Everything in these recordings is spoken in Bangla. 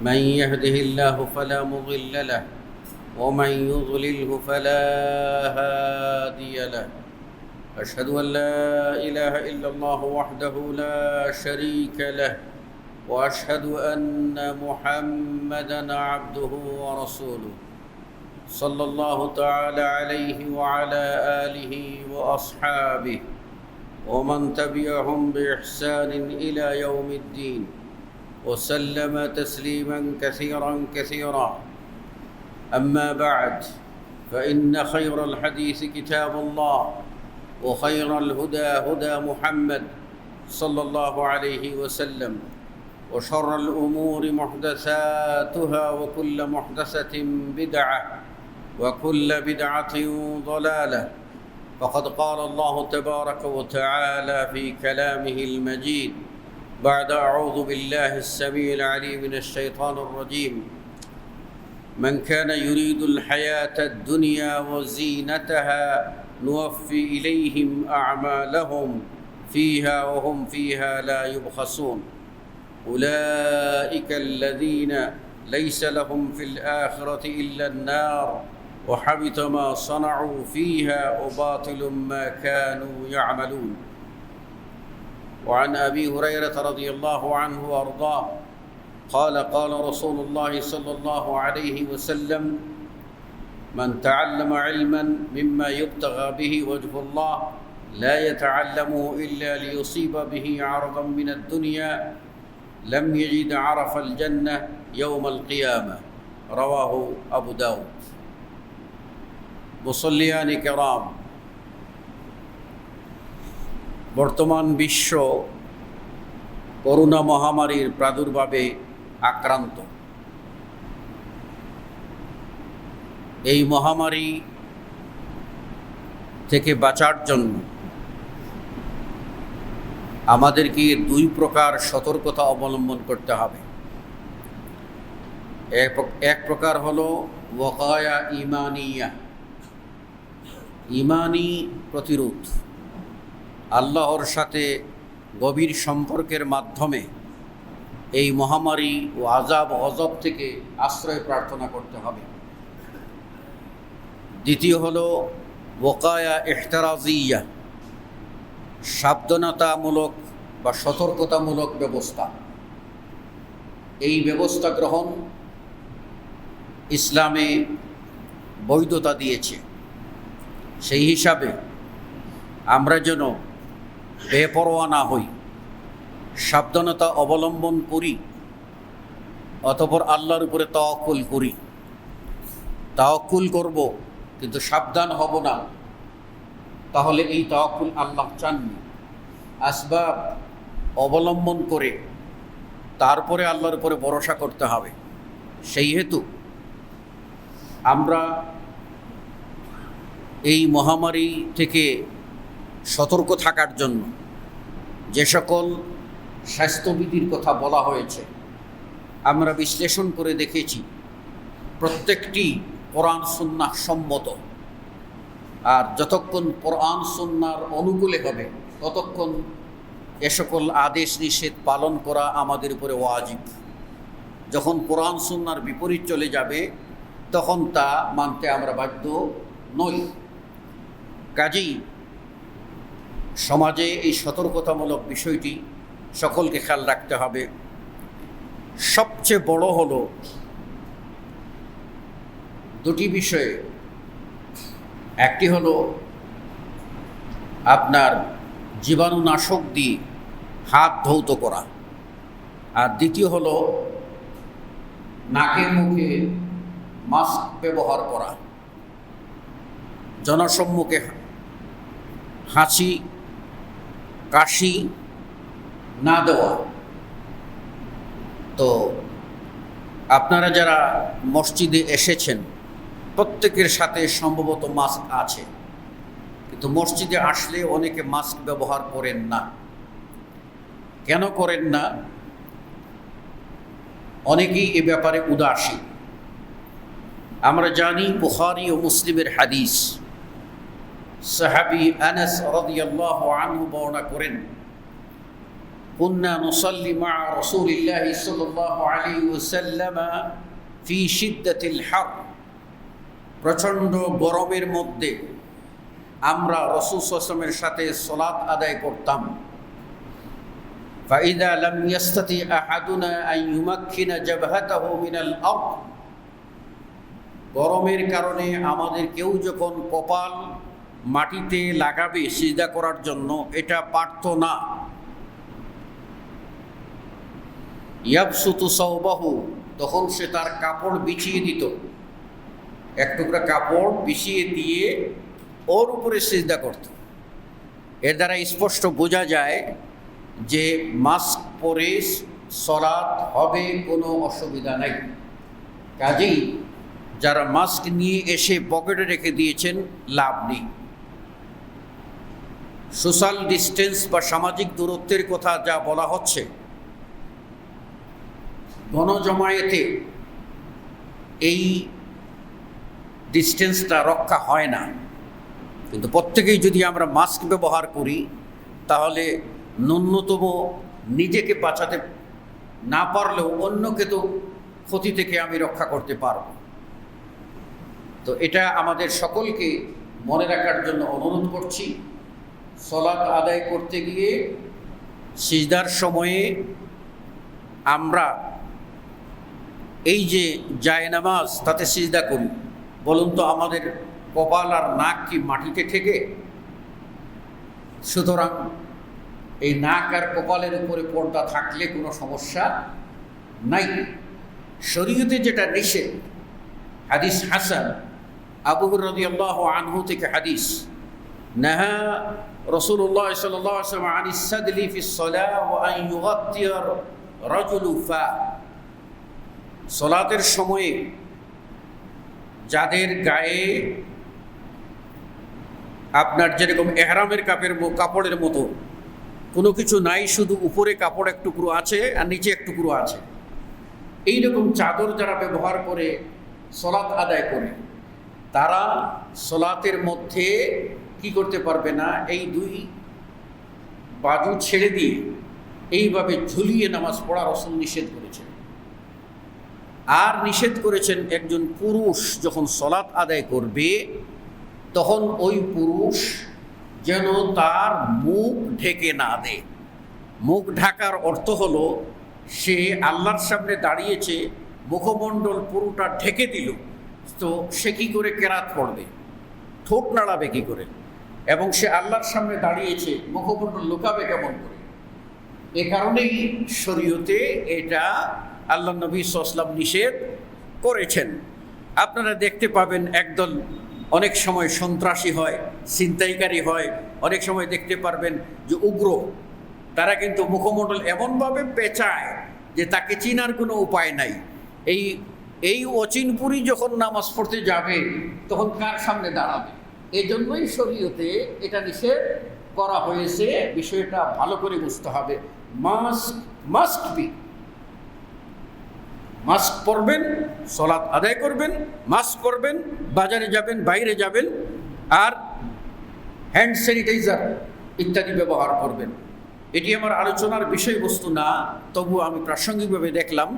من يهده الله فلا مضل له ومن يضلله فلا هادي له. أشهد أن لا إله إلا الله وحده لا شريك له وأشهد أن محمدًا عبده ورسوله صلى الله تعالى عليه وعلى آله وأصحابه ومن تبعهم بإحسان إلى يوم الدين وسلم تسليما كثيرا. أما بعد، فإن خير الحديث كتاب الله وخير الهدى هدى محمد صلى الله عليه وسلم وشر الأمور محدثاتها وكل محدثة بدعة وكل بدعة ضلالة. فقد قال الله تبارك وتعالى في كلامه المجيد بعد أعوذ بالله السميع العليم من الشيطان الرجيم: من كان يريد الحياة الدنيا وزينتها نوفي إليهم أعمالهم فيها وهم فيها لا يبخسون أولئك الذين ليس لهم في الآخرة إلا النار وحبط ما صنعوا فيها وباطل ما كانوا يعملون. وعن أبي هريرة رضي الله عنه وأرضاه قال قال رسول الله صلى الله عليه وسلم: من تعلم علما مما يبتغى به وجه الله لا يتعلمه إلا ليصيب به عرضا من الدنيا لم يجد عرف الجنة يوم القيامة. رواه أبو داود. মুসল্লিয়ান কিরাম, বর্তমান বিশ্ব করোনা মহামারীর প্রাদুর্ভাবে আক্রান্ত। এই মহামারী থেকে বাঁচার জন্য আমাদেরকে দুই প্রকার সতর্কতা অবলম্বন করতে হবে। এক প্রকার হলো ওয়াকায়া ঈমানিয়া, ঈমানি প্রতিরোধ, আল্লাহর সাথে গভীর সম্পর্কের মাধ্যমে এই মহামারী ও আযাব গজব থেকে আশ্রয় প্রার্থনা করতে হবে। দ্বিতীয় হলো ওয়াকায়া ইহতিরাজিয়া, সাবধানতামূলক বা সতর্কতামূলক ব্যবস্থা। এই ব্যবস্থা গ্রহণ ইসলামে বৈধতা দিয়েছে। সেই হিসাবে আমরা যেন বেপরোয়া না হই, সাবধানতা অবলম্বন করি, অতঃপর আল্লাহর উপরে তাওয়াক্কুল করি। তাওয়াক্কুল করব কিন্তু সাবধান হব না, তাহলে এই তাওয়াক্কুল আল্লাহ চাননি। আসবাব অবলম্বন করে তারপরে আল্লাহর উপরে ভরসা করতে হবে। সেই হেতু আমরা এই মহামারী থেকে সতর্ক থাকার জন্য যে সকল স্বাস্থ্যবিধির কথা বলা হয়েছে আমরা বিশ্লেষণ করে দেখেছি, প্রত্যেকটি কোরআন সুন্নাহ সম্মত। আর যতক্ষণ কোরআন সুন্নাহর অনুকূলে হবে ততক্ষণ এ সকল আদেশ নিষেধ পালন করা আমাদের উপরে ওয়াজিব। যখন কোরআন সুন্নাহর বিপরীত চলে যাবে তখন তা মানতে আমরা বাধ্য নই। কাজেই সমাজে এই সতর্কতামূলক বিষয়টি সকলকে খেয়াল রাখতে হবে। সবচেয়ে বড় হলো দুটি বিষয়ে, একটি হলো আপনার জীবাণুনাশক দিয়ে হাত ধৌত করা, আর দ্বিতীয় হলো নাকে মুখে মাস্ক ব্যবহার করা, জনসম্মুখে হাঁচি কাশি না দেওয়া। তো আপনারা যারা মসজিদে এসেছেন প্রত্যেকের সাথে সম্ভবত মাস্ক আছে, কিন্তু মসজিদে আসলে অনেকে মাস্ক ব্যবহার করেন না। কেন করেন না? অনেকেই এ ব্যাপারে উদাসীন। আমরা জানি বুখারী ও মুসলিমের হাদিস, সাহাবী আনাস রাদিয়াল্লাহু আনহু বর্ণনা করেন কুন্না নুসাল্লি মা রাসূলিল্লাহি সাল্লাল্লাহু আলাইহি ওয়াসাল্লাম ফি শিদ্দাতিল হার, প্রচণ্ড গরমের মধ্যে আমরা রাসূল সাল্লাল্লাহু আলাইহি ওয়াসাল্লামের সাথে সালাত আদায় করতাম। ফাইদা লাম ইয়াস্তাতি আহাদুনা আন ইউমাক্কিনা জাবহাতাহু মিনাল আরদ, গরমের কারণে আমাদের কেউ যখন কপাল মাটিতে লাগাবে সিজদা করার জন্য, এটা পারত না। ইয়াবসুতু সাওবাহু, তখন সে তার কাপড় বিছিয়ে দিত, এক টুকরা কাপড় বিছিয়ে দিয়ে ওর উপরে সিজদা করত। এর দ্বারা স্পষ্ট বোঝা যায় যে মাস্ক পরে সালাত হবে, কোনো অসুবিধা নাই। কাজেই যারা মাস্ক নিয়ে এসে পকেটে রেখে দিয়েছেন, লাভ নেই। সোশ্যাল ডিস্টেন্স বা সামাজিক দূরত্বের কথা যা বলা হচ্ছে, গণজমায়েতে এই ডিস্টেন্সটা রক্ষা হয় না। কিন্তু প্রত্যেকেই যদি আমরা মাস্ক ব্যবহার করি, তাহলে ন্যূনতম নিজেকে বাঁচাতে না পারলেও অন্যকে তো ক্ষতি থেকে আমি রক্ষা করতে পারব। তো এটা আমাদের সকলকে মনে রাখার জন্য অনুরোধ করছি। সালাত আদায় করতে গিয়ে সিজদার সময়ে আমরা এই যে জায়নামাজ, তাতে সিজদা করি, বলুন তো আমাদের কপাল আর নাক কি মাটিতে ঠেকে? সুতরাং এই নাক আর কপালের উপরে পর্দা থাকলে কোনো সমস্যা নাই। শরীয়তে যেটা নিষেধ, হাদিস হাসান, আবু হুরায়রা রাদিয়াল্লাহু আনহু থেকে হাদিস, নাহা রাসূলুল্লাহ সাল্লাল্লাহু আলাইহি ওয়াসাল্লাম আনিস সাদলি ফিস সালাহ ওয়া আন ইউগাত্তিয়া রাজুলু ফা, সালাতের সময়ে যাদের গায়ে আপনার যেরকম এহরামের কাপড়ের মতো কোনো কিছু নাই, শুধু উপরে কাপড় এক টুকরো আছে আর নিচে এক টুকরো আছে, এইরকম চাদর যারা ব্যবহার করে সালাত আদায় করে, তারা সালাতের মধ্যে কি করতে পারবে না, এই দুই বাজু ছেড়ে দিয়ে এইভাবে ঝুলিয়ে নামাজ পড়া রাসূল নিষেধ করেছেন। আর নিষেধ করেছেন একজন পুরুষ যখন সালাত আদায় করবে, তখন ওই পুরুষ যেন তার মুখ ঢেকে না দেয়। মুখ ঢাকার অর্থ হলো সে আল্লাহর সামনে দাঁড়িয়েছে, মুখমণ্ডল পুরোটা ঢেকে দিল, তো সে কী করে কেরাত পড়বে, ঠোঁট নাড়াবে কী করে, এবং সে আল্লাহর সামনে দাঁড়িয়েছে, মুখমণ্ডল লুকাবে কেমন করে? এ কারণেই শরীয়তে এটা আল্লাহ নবী সাল্লাল্লাহু আলাইহি ওয়াসাল্লাম নিষেধ করেছেন। আপনারা দেখতে পাবেন একদল অনেক সময় সন্ত্রাসী হয়, ছিনতাইকারী হয়, অনেক সময় দেখতে পারবেন যে উগ্র, তারা কিন্তু মুখমণ্ডল এমনভাবে পেঁচায় যে তাকে চিনার কোনো উপায় নাই। এই অচিনপুরি যখন নামাজ পড়তে যাবে, তখন কার সামনে দাঁড়াবে? এই জন্যই শরীয়তে এটা নিষেধ করা হয়েছে। বিষয়টা ভালো করে বুঝতে হবে। মাস্ক বি, মাস্ক পরবেন, সালাত আদায় করবেন, মাস্ক পরবেন, বাজারে যাবেন, বাইরে যাবেন, আর হ্যান্ড স্যানিটাইজার ইত্যাদি ব্যবহার করবেন। এটি আমার আলোচনার বিষয়বস্তু না, তবু আমি প্রাসঙ্গিকভাবে দেখলাম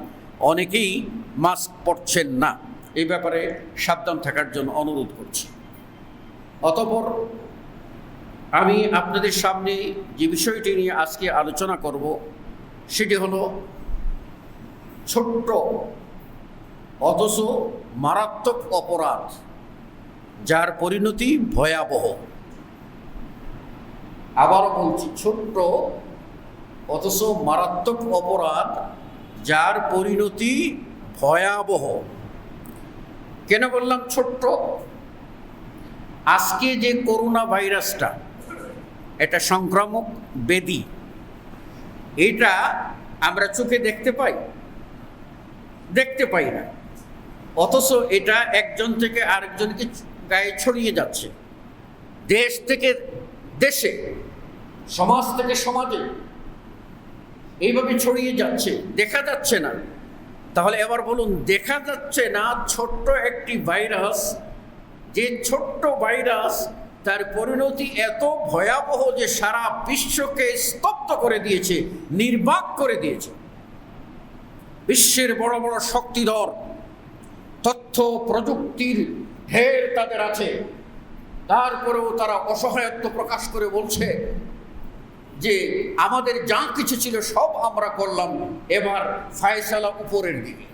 অনেকেই মাস্ক পরছেন না। এই ব্যাপারে সাবধান থাকার জন্য অনুরোধ করছি। অতঃপর আমি আপনাদের সামনে যে বিষয়টি নিয়ে আজকে আলোচনা করব, সেটি হলো ছোট্ট অথচ মারাত্মক অপরাধ, যার পরিণতি ভয়াবহ। আবারও বলছি, ছোট্ট অথচ মারাত্মক অপরাধ, যার পরিণতি ভয়াবহ। কেন বললাম ছোট্ট? আজকে যে করোনা ভাইরাসটা, এটা সংক্রামক ব্যাধি, এটা আমরা চোখে দেখতে পাই না, অথচ এটা একজন থেকে আরেকজনকে গায়ে ছড়িয়ে যাচ্ছে, দেশ থেকে দেশে, সমাজ থেকে সমাজে এইভাবে ছড়িয়ে যাচ্ছে, দেখা যাচ্ছে না। তাহলে এবার বলুন, দেখা যাচ্ছে না ছোট্ট একটি ভাইরাস, যে ছোট্ট ভাইরাস তার পরিণতি এত ভয়াবহ যে সারা বিশ্বকে স্তব্ধ সমাপ্ত করে দিয়েছে, নির্বাক করে দিয়েছে। বিশ্বের বড় বড় শক্তিধর, তথ্য প্রযুক্তির ঢের তাদের আছে, তারপরেও তারা অসহায়ত্ব প্রকাশ করে বলছে যে আমাদের যা কিছু ছিল সব আমরা করলাম, এবার ফায়সালা উপরের দিকে।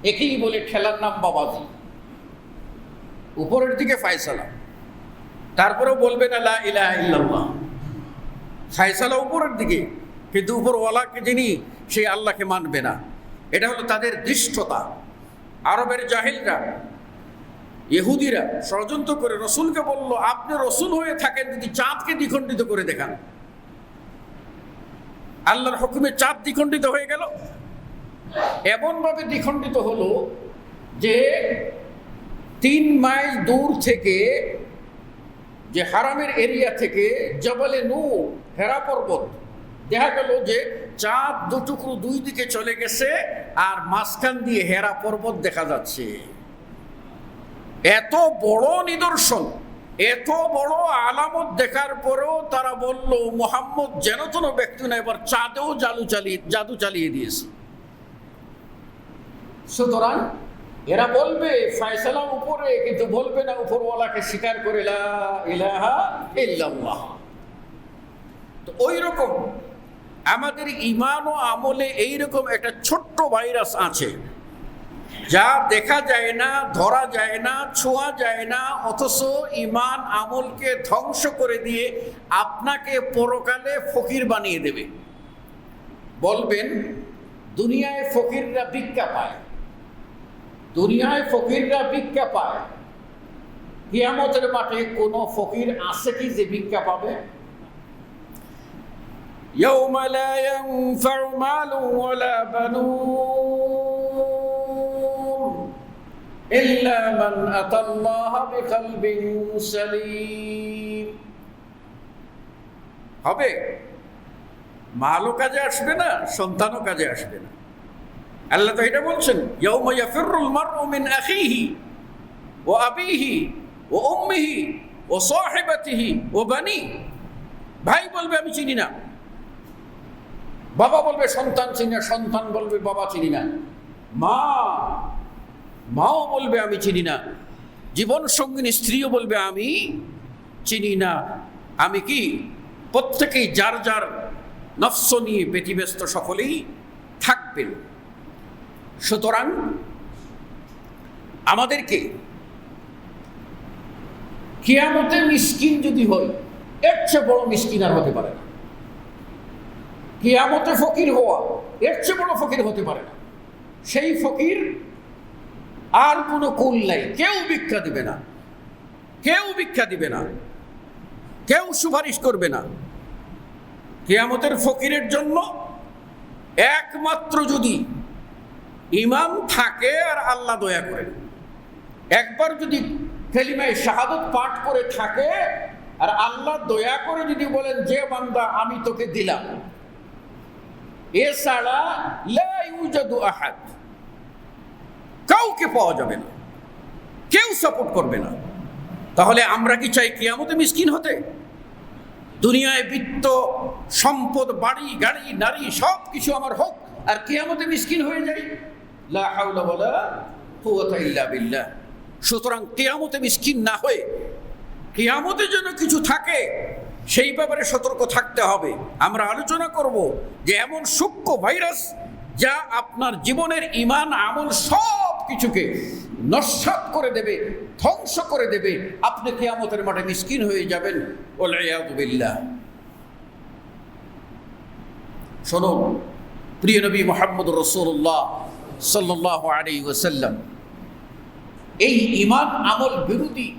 একেই বলে খেলার নাম বাবাজি, উপরের দিকে ফায়সালা। তারপরেও বলবে না লা ইলাহা ইল্লাল্লাহ, ফায়সালা উপরের দিকে, কিন্তু উপরওয়ালাকে যিনি, সেই আল্লাহকে মানবে না। এটা হলো তাদের দৃষ্টতা। আরবের জাহিলরা, ইহুদিরা ষড়যন্ত্র করে রসুলকে বলল, আপনি রসুল হয়ে থাকেন যদি চাঁদকে দ্বিখণ্ডিত করে দেখান। আল্লাহর হুকুমে চাঁদ দ্বিখণ্ডিত হয়ে গেল। এমনভাবে দ্বিখণ্ডিত হলো যে 3 মাইল দূর থেকে, যে হারামের এরিয়া থেকে জবলে নূর, হেরা পর্বত, দেখা গেল যে চাঁদ দুটুকরো দুই দিকে চলে গেছে, আর মাঝখান দিয়ে হেরা পর্বত দেখা যাচ্ছে। এত বড় নিদর্শন, এত বড় আলামত দেখার পরেও তারা বলল, মুহাম্মদ যেন তেন ব্যক্তি না, এবার চাঁদেও জাদু চালিয়ে দিয়েছে। সুতরাং এরা বলবে ফায়সালা উপরে, কিন্তু বলবে না উপরওয়ালাকে স্বীকার করে লা ইলাহা ইল্লাল্লাহ। তো ওই রকম আমাদের ঈমান ও আমলে এইরকম একটা ছোট্ট ভাইরাস আছে, যা দেখা যায় না, ধরা যায় না, ছোঁয়া যায় না, অথচ ঈমান আমলকে ধ্বংস করে দিয়ে আপনাকে পরকালে ফকির বানিয়ে দেবে। বলবেন দুনিয়ায় ফকিররা ভিক্ষা পায়, দুনিয়ায় ফকিররা ভিক্ষা পায়, কিয়ামতের মাঠে কোনো ফকির আছে কি যে ভিক্ষা পাবে? ইয়াউমা লা ইয়ানফাউ মালুন ওয়ালা বানুন ইল্লা মান আতাল্লাহা বিকলবিন সালিম। হবে, মালও কাজে আসবে না, সন্তানও কাজে আসবে না। আল্লাহ তো এটা বলছেন, ইয়াউমা ইয়াফিরুল মারউ মিন আখিহি ওয়া আবিহি ওয়া উম্মিহি ওয়া সাহিবাতিহি ওয়া বানি। ভাই বলবে আমি চিনি না, বাবা বলবে সন্তান চিনি না, সন্তান বলবে বাবা চিনি না, মাও বলবে আমি চিনি না, জীবন সঙ্গিনী স্ত্রীও বলবে আমি চিনি না। আমি কি? প্রত্যেকেই যার যার নফস নিয়ে ব্যতিব্যস্ত সকলেই থাকবেন। সুতরাং আমাদেরকে কিয়ামতে মিসকিন যদি হয়, এর চেয়ে বড় মিসকিন আর হতে পারে না। কিয়ামতে ফকির হওয়া, এর চেয়ে বড় ফকির হতে পারে না। সেই ফকির আর কোনো কুল নাই, কেউ ভিক্ষা দিবে না, কেউ ভিক্ষা দিবে না, কেউ সুপারিশ করবে না। কিয়ামতের ফকিরের জন্য একমাত্র যদি ঈমান থাকে আর আল্লাহ দয়া করেন, একবার যদি কালিমায়ে শাহাদাত পাঠ করে থাকে আর আল্লাহ দয়া করে যদি বলেন যে বান্দা আমি তোকে দিলাম, এছাড়া লা ইউজাদু আহাদ, কাউকে পাওয়া যাবে না, কেউ সাপোর্ট করবে না। তাহলে আমরা কি চাই কিয়ামতে মিসকিন হতে? দুনিয়ায় বিত্ত সম্পদ, বাড়ি গাড়ি নারী সব কিছু আমার হোক, আর কিয়ামতে মিসকিন হয়ে যাই? লা হাওলা ওয়ালা কুওয়াতা ইল্লা বিল্লাহ। সুতরাং কিয়ামতে মিসকিন না হয়ে কিয়ামতে যেন কিছু থাকে, সেই ব্যাপারে সতর্ক থাকতে হবে। আমরা আলোচনা করব যে এমন সূক্ষ্ম ভাইরাস যা আপনার জীবনের ঈমান আমল সব কিছুকে নস্যাৎ করে দেবে, ধ্বংস করে দেবে। আপনি কিয়ামতের মাঠে মিসকিন হয়ে যাবেন। ওয়ালিয়াযু বিল্লাহ। শুনুন, প্রিয় নবী মুহাম্মদ রাসূলুল্লাহ সাল্লাল্লাহু আলাইহি ওয়াসাল্লাম এই ঈমান আমল বিরোধী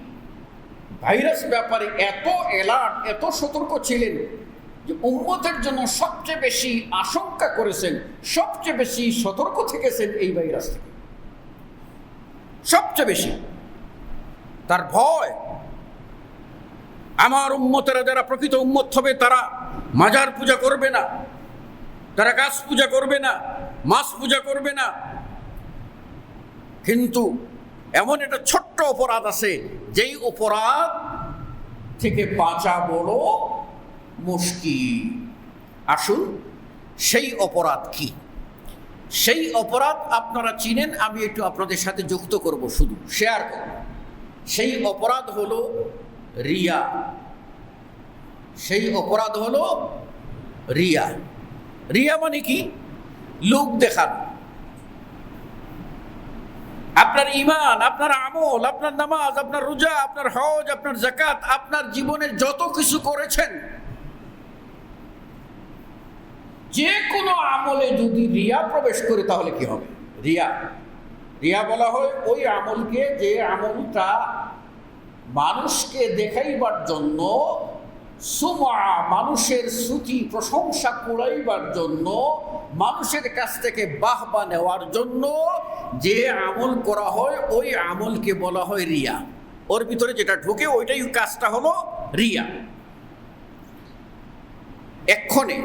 ভাইরাস ব্যাপারে এত অ্যালার্ট, এত সতর্ক ছিলেন যে উম্মতের জন্য সবচেয়ে বেশি আশঙ্কা করেছেন, সবচেয়ে বেশি সতর্ক থেকেছেন এই ভাইরাস থেকে। সবচেয়ে বেশি তার ভয়। আমার উম্মতেরা যারা প্রকৃত উম্মত হবে, তারা মাজার পূজা করবে না, তারা গাছ পূজা করবে না, মাছ পূজা করবে না। কিন্তু এমন একটা ছোট্ট অপরাধ আছে, যেই অপরাধ থেকে বাঁচা বড় মুশকিল। আসুন, সেই অপরাধ কি? সেই অপরাধ আপনারা চিনেন, আমি একটু আপনাদের সাথে যুক্ত করব, শুধু শেয়ার করব। সেই অপরাধ হলো রিয়া। সেই অপরাধ হলো রিয়া। রিয়া মানে কি? লোক দেখানো। আপনার ঈমান, আপনার আমল, আপনার নামাজ, আপনার রোজা, আপনার হজ, আপনার যাকাত, আপনার জীবনের যত কিছু করেছেন, যে কোনো আমলে যদি রিয়া প্রবেশ করে তাহলে কি হবে? রিয়া। রিয়া বলা হয় ওই আমলকে, যে আমলটা মানুষকে দেখাইবার জন্য, সুমা মানুষের শ্রুতি প্রশংসা কুড়াইবার জন্য, মানুষের কাছ থেকে বাহবা নেওয়ার জন্য যে আমল করা হয়, ওই আমলকে বলা হয় রিয়া। ওর ভিতরে যেটা ঢোকে ওইটাই কাজটা হলো রিয়া। এক্ষণে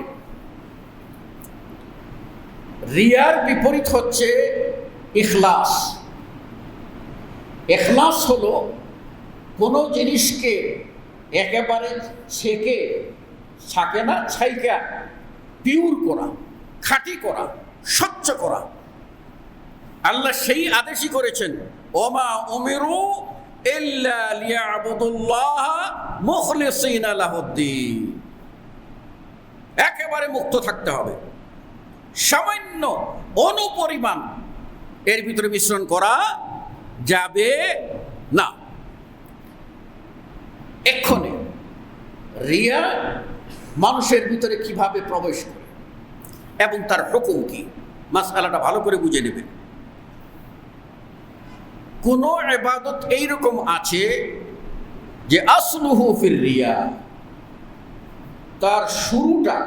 রিয়ার বিপরীত হচ্ছে ইখলাস। ইখলাস হলো কোনো জিনিসকে একেবারে ছাইকা পিওর করা, খাঁটি করা, স্বচ্ছ করা। আল্লাহ সেই আদেশই করেছেন, ওমা উমিরু ইল্লা লিয়াবুদুল্লাহ মুখলিসিনা লাহুদ্দিন। একেবারে মুক্ত থাকতে হবে, সামান্য অনুপরিমাণ এর ভিতরে মিশ্রণ করা যাবে না। এক্ষণে রিয়া মানুষের ভিতরে কিভাবে প্রবেশ করে এবং তার হুকুম কি, মাসআলাটা ভালো করে বুঝে নেবেন। কোন ইবাদত এইরকম আছে যে আসলুহু ফির রিয়া, তার শুরুটা,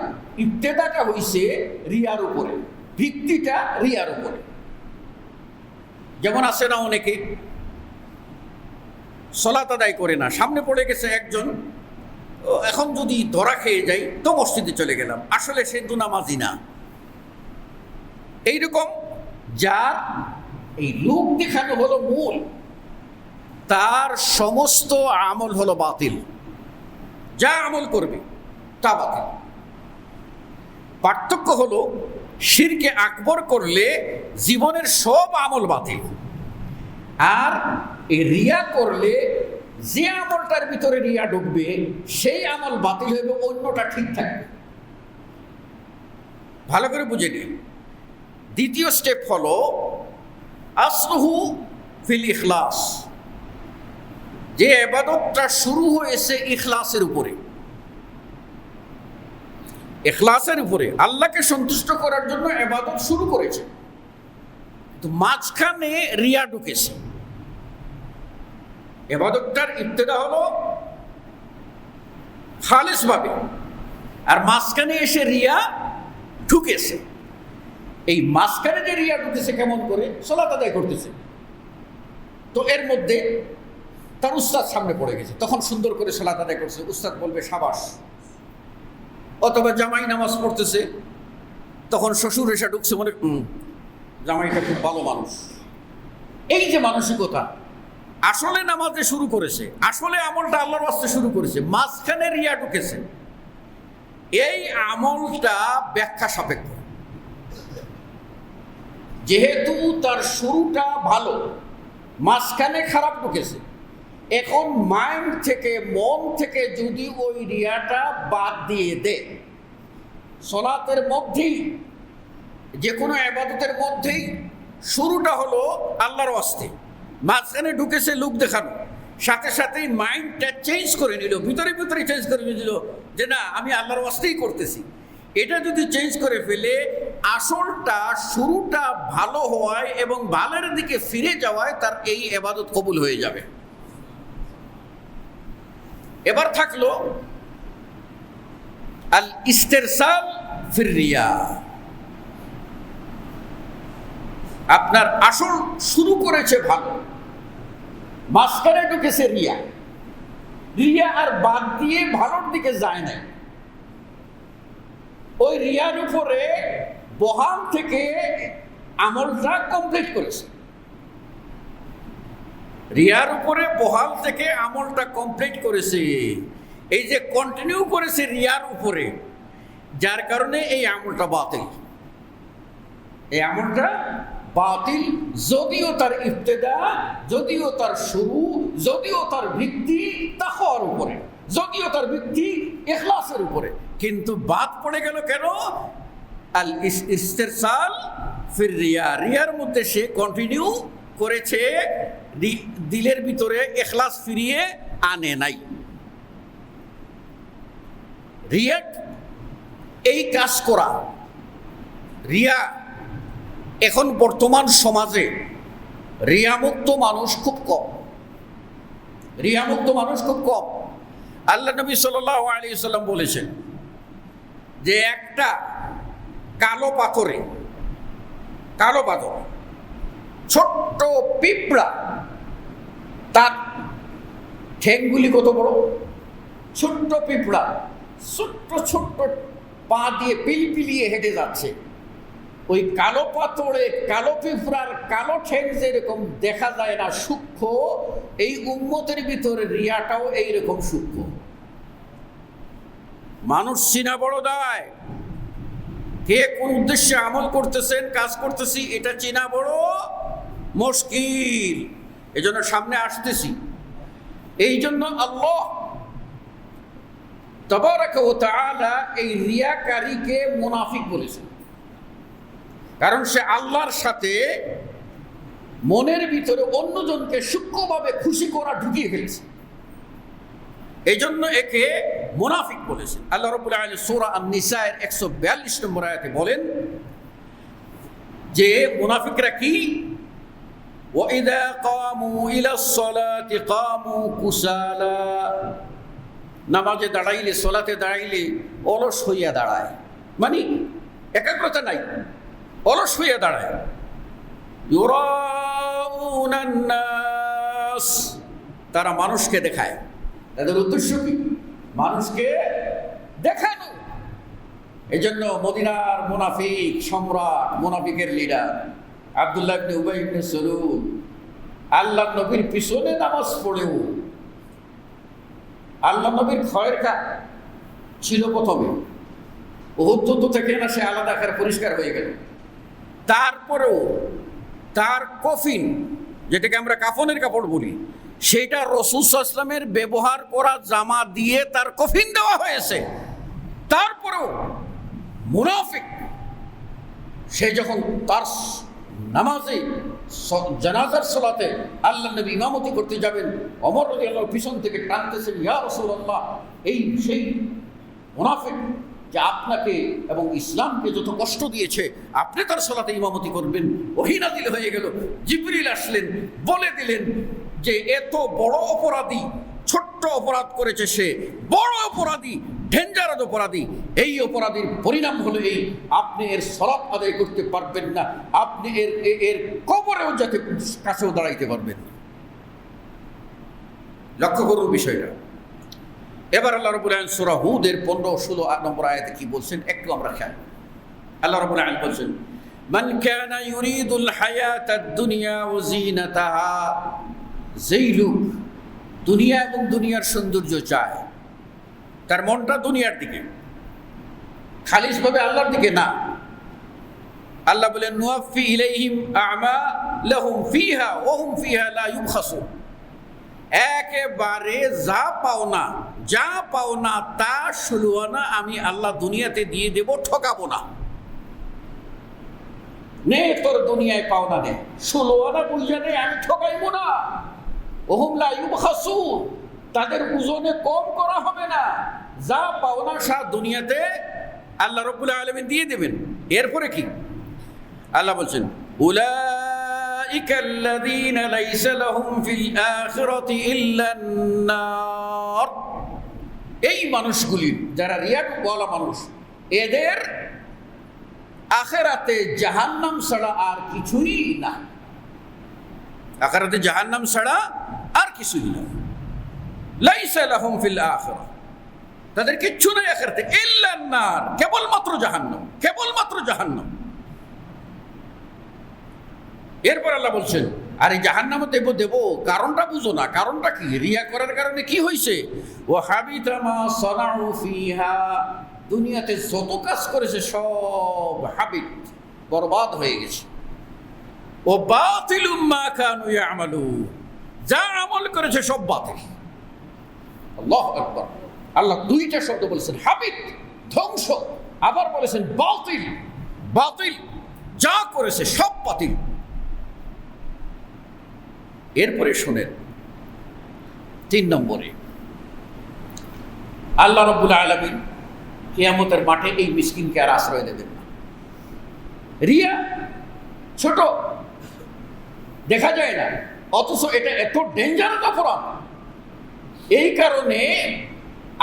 ইবতেদাটা হইছে রিয়ার উপরে, ভিত্তিটা রিয়ার উপরে। যেমন আছে না, অনেকে সালাত আদায় করে না, সামনে পড়ে গেছে একজন, এখন যদি ধরা খেয়ে যাই তো মসজিদে চলে গেলাম, আসলে সে নামাজি না। এইরকম যার এই লোক দেখানো হলো মূল, তার সমস্ত আমল হলো বাতিল। যা আমল করবে তা বাতিল। পার্থক্য হলো শিরকে আকবর করলে জীবনের সব আমল বাতিল, আর এই রিয়া করলে যে আমলটার ভিতরে রিয়া ঢুকবে সেই আমল বাতিল হইবে, অন্যটা ঠিক থাকবে। ভালো করে বুঝে নিন। দ্বিতীয় স্টেপ হলো আসলুহু ফিল ইখলাস, যে ইবাদতটা শুরু হয়েছে ইখলাসের উপরে, ইখলাসের উপরে আল্লাহকে সন্তুষ্ট করার জন্য ইবাদত শুরু করেছে, কিন্তু মাঝখানে রিয়া ঢুকেছে। ইবাদতটার ইবতেদা হলো খালেস ভাবে, আর মাঝখানে এসে রিয়া ঢুকেছে। এই মাঝখানে যে রিয়া ঢুকেছে কেমন করে? সালাত আদায় করতেছে, তো এর মধ্যে তার উস্তাদ সামনে পড়ে গেছে, তখন সুন্দর করে সালাত আদায় করছে, উস্তাদ বলবে সাবাস। অথবা জামাই নামাজ পড়তেছে, তখন শ্বশুর এসে ঢুকছে, মনে জামাইটা খুব ভালো মানুষ। এই যে মানসিকতা, আসলে নামাজে শুরু করেছে, আসলে আমলটা আল্লাহর ওয়াস্তে শুরু করেছে, মাঝখানে রিয়া ঢুকেছে। এই আমলটা ব্যাখ্যা সাপেক্ষ। যেহেতু তার শুরুটা ভালো, মাঝখানে খারাপ ঢুকেছে, এখন মাইন্ড থেকে, মন থেকে যদি ওই রিয়াটা বাদ দিয়ে দে, সালাতের মধ্যেই, যে কোনো ইবাদতের মধ্যেই শুরুটা হলো আল্লাহর ওয়াস্তে, মাঝখানে ঢুকেছে লোক দেখানো, সাথে সাথেই মাইন্ডটা চেঞ্জ করে নিল, ভিতরে ভিতরে চেঞ্জ করে নিল যে না, আমি আল্লাহর ওয়াস্তেই করতেছি। এটা যদি চেঞ্জ করে ফেলে, আসলটা, শুরুটা ভালো হওয়ায় এবং ভালোর দিকে ফিরে যাওয়ায় তার এই ইবাদত কবুল হয়ে যাবে। এবার থাকলো আল ইস্তেরসাল ফির রিয়া। আপনার আসল শুরু করেছে ভালো, মাঝখানে ঢুকেছে রিয়া, রিয়া আর বাদ দিয়ে ভালোর দিকে যায় না। ওই রিয়ার উপরে বহাল থেকে আমলটা কমপ্লিট করেছে, রিয়ার উপরে বহাল থেকে আমলটা কমপ্লিট করেছে, এই যে কন্টিনিউ করেছে রিয়ার উপরে, যার কারণে এই আমলটা বাতিল। এই আমলটা বাতিল, যদিও তার ইবতেদা, যদিও তার শুরু, যদিও তার ভিত্তি তাকওয়ার উপরে, যদিও তার ভিত্তি ইখলাসের উপরে, কিন্তু বাদ পড়ে গেল কেন? আল ইস্তিরসাল ফির রিয়া, রিয়ার মধ্যে সে কন্টিনিউ করেছে, দিলের ভিতরে ইখলাস ফিরিয়ে আনে নাই। রিয়া এই কাজ করা, রিয়া এখন বর্তমান সমাজে রিয়ামুক্ত মানুষ খুব কম, রিয়ামুক্ত মানুষ খুব কম। আল্লাহ নবী সাল্লাল্লাহু আলাইহি ওয়াসাল্লাম বলেছেন যে একটা কালো পাথরে, কালো পাথর, ছোট্ট পিঁপড়া, তার ঠ্যাংগুলি কত বড়, ছোট্ট পিঁপড়া ছোট্ট ছোট্ট পা দিয়ে পিলপিলিয়ে হেঁটে যাচ্ছে। ওই কালো পাথরে কালো পিঁপড়ার কালো ঠ্যাং যেরকম দেখা যায় না সূক্ষ্ম, এই উম্মতের ভিতরে রিয়াটাও এইরকম সূক্ষ্ম। মানুষ চিনা বড় দায়, কে কোন উদ্দেশ্যে আমল করতেছেন, কাজ করতেছি, এটা চিনা বড় মুশকিল। এজন্য সামনে আসতেছি। এই জন্য আল্লাহ তাবারাকা ওয়া তাআলা এই রিয়াকারীকে মুনাফিক বলেছেন, কারণ সে আল্লাহর সাথে মনের ভিতরে অন্যজনকে সূক্ষ্মভাবে খুশি করা ঢুকিয়ে ফেলেছে। এই জন্য একে মুনাফিক বলেছেন। আল্লাহ রাব্বুল আলামিন সূরা আন-নিসা-এর 142 নম্বর আয়াতে বলেন যে মুনাফিকরা কি, وَإِذَا قَامُوا إِلَى الصَّلَاةِ قَامُوا كُسَالَى, নামাজে দাঁড়াইলে, সলাতে দাঁড়াইলে অলস হইয়া দাঁড়ায়, মানে একাগ্রতা নাই, অলস হইয়া দাঁড়ায়। ইউরাউনা নাস, তারা মানুষকে দেখায়। তাদের উদ্দেশ্য কি? মানুষকে দেখানো। এই জন্য মদিনার মুনাফিক সম্রাট, মুনাফিকের লিডার আব্দুল্লাহ ইবনে উবাই ইবনে সালুল আল্লাহ নবীর পিছনে নামাজ পড়েও, আল্লাহ নবীর খয়ের কাজ ছিল প্রথমে, উহুদ যুদ্ধ থেকে না সে আলাদা আকারে পরিষ্কার হয়ে গেল। তারপরেও তার কফিন, যেটাকে আমরা কাফনের কাপড় বলি, সেটা রাসূল সাল্লাল্লাহু আলাইহি ওয়াসাল্লামের ব্যবহার করা জামা দিয়ে তার কফিন দেওয়া হয়েছে। তারপরেও মুনাফিক সে যখন তার নামাজে জানাজার সালাতে আল্লাহ নবী ইমামতি করতে যাবেন, ওমর রাদিয়াল্লাহু পিছন থেকে টানতেছেন, ইয়া রাসূলুল্লাহ, এই সেই মুনাফিক যে আপনাকে এবং ইসলামকে যত কষ্ট দিয়েছে, আপনি তার সালাতে ইমামতি করবেন। ওহী নাযিল হয়ে গেল, জিবরিল আসলেন, বলে দিলেন যে এত বড় অপরাধী, ছোট্ট অপরাধ করেছে সে, বড় অপরাধী, ডেঞ্জারাস অপরাধী। এই অপরাধীর পরিণাম হলো এই, আপনি এর সালাত আদায় করতে পারবেন না, আপনি এর কবরেও যাতে কাছেও দাঁড়াইতে পারবেন না। লক্ষ্য করুন বিষয়টা। এবার আল্লাহ রাব্বুল আলামিন সূরা হুদের 15-16 নম্বর আয়াতে কি বলছেন একটু আমরা খেয়াল। আল্লাহ রাব্বুল আলামিন বলছেন, মান কানা ইউরিদুল হায়াতাদ দুনিয়া ওয়া যিনাতাহা, যেই লোক দুনিয়া এবং দুনিয়ার সৌন্দর্য চায়, তার মনটা দুনিয়ার দিকে, খালিসভাবে আল্লাহর দিকে না। আল্লাহ বলেন, নুওয়াফি ইলাইহিম আমালাহুম ফিহা ওয়া হুম ফিহা লা ইউবখাসুন, একেবারে যা পাওনা তা ষোলোয়ানা আমি আল্লাহ দুনিয়াতে দিয়ে দেব, ঠকাবো না। নে তোর দুনিয়ায় পাওনা নে, ষোলোয়ানা বুঝা নে, আমি ঠকাইবো না। ওহুম লা ইউবখাসুন, তাদের ওজনে কম করা হবে না। যা পাওনা সা দুনিয়াতে আল্লাহ রাব্বুল আলামিন দিয়ে দেবেন। এরপরে কি আল্লাহ বলছেন, উলাইকাল্লাযীনা লাইসা লাহুম ফিল আখিরাতি ইল্লান নার, এই মানুষগুলি যারা রিয়াওয়ালা মানুষ, এদের আখিরাতে জাহান্নাম ছাড়া আর কিছুই না। আখিরাতে জাহান্নাম ছাড়া আর কিছুই না। লাইসা লাহুম ফিল আখিরাহ, তাদের কিচ্ছু নাই আখিরাতে, ইল্লান নার, কেবলমাত্র জাহান্নাম, কেবলমাত্র জাহান্নাম। এরপর আল্লাহ বলছেন, আরে জাহান্নামে দেব দেব, কারণটা বুঝো না, কারণটা কি? রিয়া করার কারণে কি হয়েছে? ও হাবিতা মা সানাউ ফিহা, দুনিয়াতে যত কাজ করেছে সব হাবিত, বরবাদ হয়ে গেছে। ও বাতিলুম মা কানু ইয়ামালুন, যা আমল করেছে সব বাতিল। আল্লাহু আকবার। আল্লাহ দুইটা শব্দ বলেছেন, হাবিত ধ্বংস, আবার বলেছেন বাতিল, বাতিল যা করেছে সব বাতিল। এরপরে শুনেন 3 নম্বরে, আল্লাহ রাব্বুল আলামিন কিয়ামতের মাঠে এই মিসকিনকে আর আশ্রয় দেবেন না। রিয়া ছোট, দেখা যায় না, অথচ এটা এত ডেঞ্জারাস অপরাধ। এই কারণে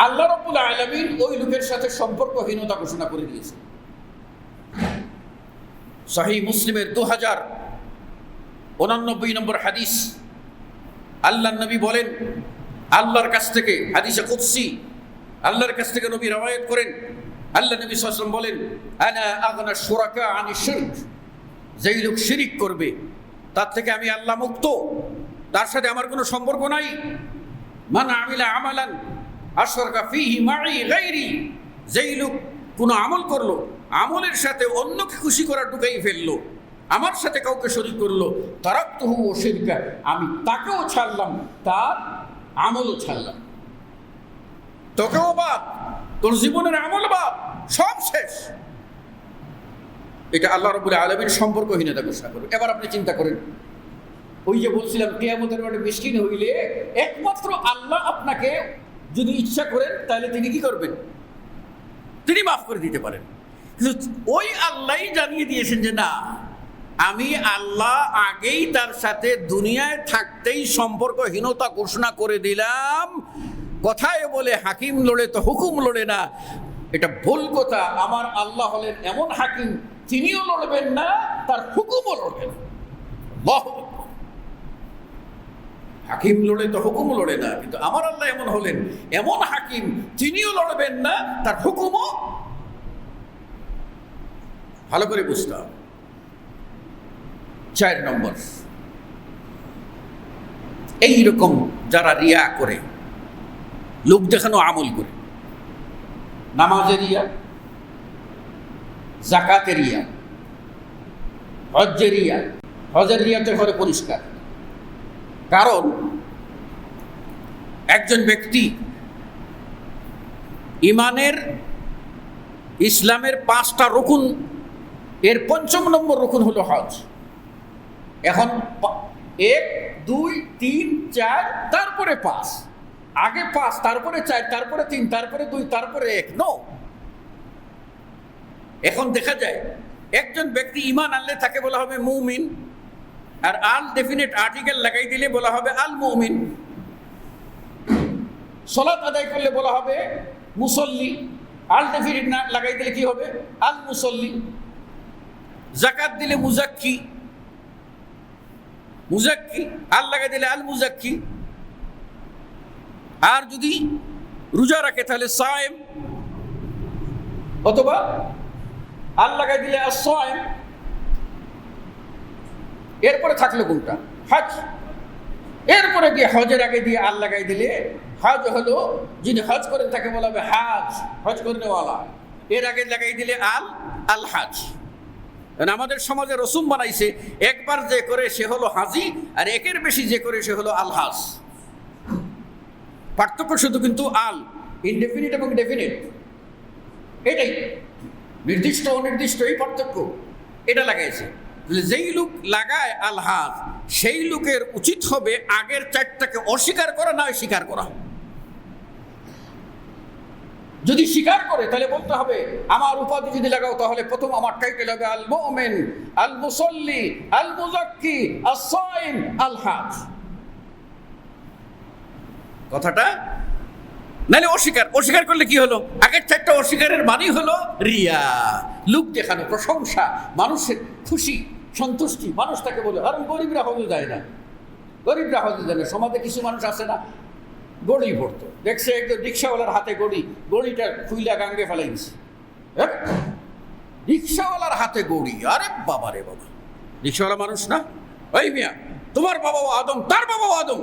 আল্লাহ রাব্বুল আলামিন ওই লোকের সাথে সম্পর্কহীনতা ঘোষণা করে দিয়েছে। সহিহ মুসলিমের 2089 নম্বর হাদিস, আল্লাহর নবী বলেন, আল্লাহর কাছ থেকে, হাদিসে কুদসি, আল্লাহর কাছ থেকে নবী রওয়ায়াত করেন, আল্লাহ নবী সাল্লাল্লাহু আলাইহি ওয়াসাল্লাম বলেন, আনা আগনা শুরাকা আনি শিরক, যেই লোক শিরিক করবে তার থেকে আমি আল্লাহ মুক্ত, তার সাথে আমার কোনো সম্পর্ক নাই। মান আমিলা আমালান আশরাকা ফীহি মাই গায়রি, যেই লোক কোনো আমল করলো, আমলের সাথে অন্যকে খুশি করা ঢুকাই ফেললো, আমার সাথে কাউকে শরীক করলো, তারাকতুহু ওয়া শিরকা, আমি তাকেও ছাড়লাম, তার আমলও ছাড়লাম। তোকেও বাদ, তোর জীবনের আমল বাদ, সব শেষ। এটা আল্লাহ রাব্বুল আলামিন সম্পর্কহীনতা ঘোষণা করবে। এবার আপনি চিন্তা করেন, ওই যে বলছিলাম কিয়ামতের মাঠে মিসকিন হইলে একমাত্র আল্লাহ আপনাকে যদি ইচ্ছা করেন তাহলে তিনি কি করবেন? তিনি মাফ করে দিতে পারেন। কিন্তু ওই আল্লাহই জানিয়ে দিয়েছেন যে না, আমি আল্লাহ আগেই তার সাথে দুনিয়ায় থাকতেই সম্পর্কহীনতা ঘোষণা করে দিলাম। কথায় বলে হাকিম লড়ে তো হুকুম লড়ে না, এটা ভুল কথা। আমার আল্লাহ হলেন এমন হাকিম, তিনিও লড়বেন না, তার হুকুমও লড়বেন না। হাকিম লড়ে তো হুকুম লড়ে না, কিন্তু আমার আল্লাহ এমন হলেন এমন হাকিম, তিনিও লড়বেন না, তার হুকুমও। ভালো করে বুঝতে হবে। 4 নম্বর, এইরকম যারা রিয়া করে, লোক দেখানো আমল করে, নামাজের রিয়া, যাকাতের রিয়া, হজ্জের রিয়া, হজের রিয়াতে ঘরে পরিষ্কার। কারণ একজন ব্যক্তি ইমানের, ইসলামের 5টা রুকুন, এর 5ম নম্বর রুকুন হলো হজ। এখন 1, 2, 3, 4, তারপরে 5, আগে 5, তারপরে 4, তারপরে 3, তারপরে 2, তারপরে 1। নো, এখন দেখা যায় একজন ব্যক্তি ইমান আনলে তাকে বলা হবে মুমিন, আর আল ডেফিনেট আর্টিকেল লাগাই দিলে বলা হবে আল মুমিন। সালাত আদায় করলে বলা হবে মুসল্লি, আল ডেফিনেট না লাগাই দিলে কি হবে? আল মুসল্লি। যাকাত দিলে মুজাক্কি, মুজাক্কি, আল লাগাই দিলে আল মুজাক্কি। আর যদি রোজা রাখে তাহলে সায়েম, অথবা আল লাগাই দিলে as-সায়েম। এরপরে থাকলো কোনটা? হজ। এরপরে গিয়ে হজের আগে দিয়ে আল লাগাই দিলে হজ হলো, যিনি হজ করেন তাকে বলা হবে হাজ, হজ করেনেওয়ালা। এর আগে লাগাই দিলে আল, আল হাজ। আমাদের সমাজে রসুম বানাইছে, একবার যে করে সে হলো হাজি, আর একের বেশি যে করে সে হলো আল হাজ। পার্থক্য শুধু কিন্তু আল, ইনডেফিনিট এবং ডেফিনিট, এটাই নির্দিষ্ট অনির্দিষ্ট, এই পার্থক্য। এটা লাগাইছে। যেই লোক লাগায় আল হাজ, সেই লোকের উচিত হবে আগের 4টাকে অস্বীকার করা, না স্বীকার করা। যদি স্বীকার করে তাহলে বলতে হবে, আমার উপাধি যদি লাগাও তাহলে প্রথম আমার টাইটেল হবে আল মুমিন, আল মুসল্লি, আল মুজাক্কি, as-সাইম, আল হাজ। কথাটা নাহলে অস্বীকার। অস্বীকার করলে কি হলো? আগের 4টা অস্বীকারের মানেই হলো রিয়া, লোক দেখানো, প্রশংসা, মানুষের খুশি, সন্তুষ্টি। মানুষ তাকে বলে, কারণ গরিবরা হজে যায় না, গরিবরা হজে যায় না। সমাজে কিছু মানুষ আছে না, গড়ি পড়তো, দেখছে একজন রিক্সাওয়ালার হাতে গড়ি, গড়িটা খুইলা গাঙ্গে ফেলাই দিছে। রিক্সাওয়ালার হাতে গড়ি, আরে বাবা রে বাবা, রিক্সাওয়ালা মানুষ না? ওই মিয়া, তোমার বাবাও আদম, তার বাবাও আদম।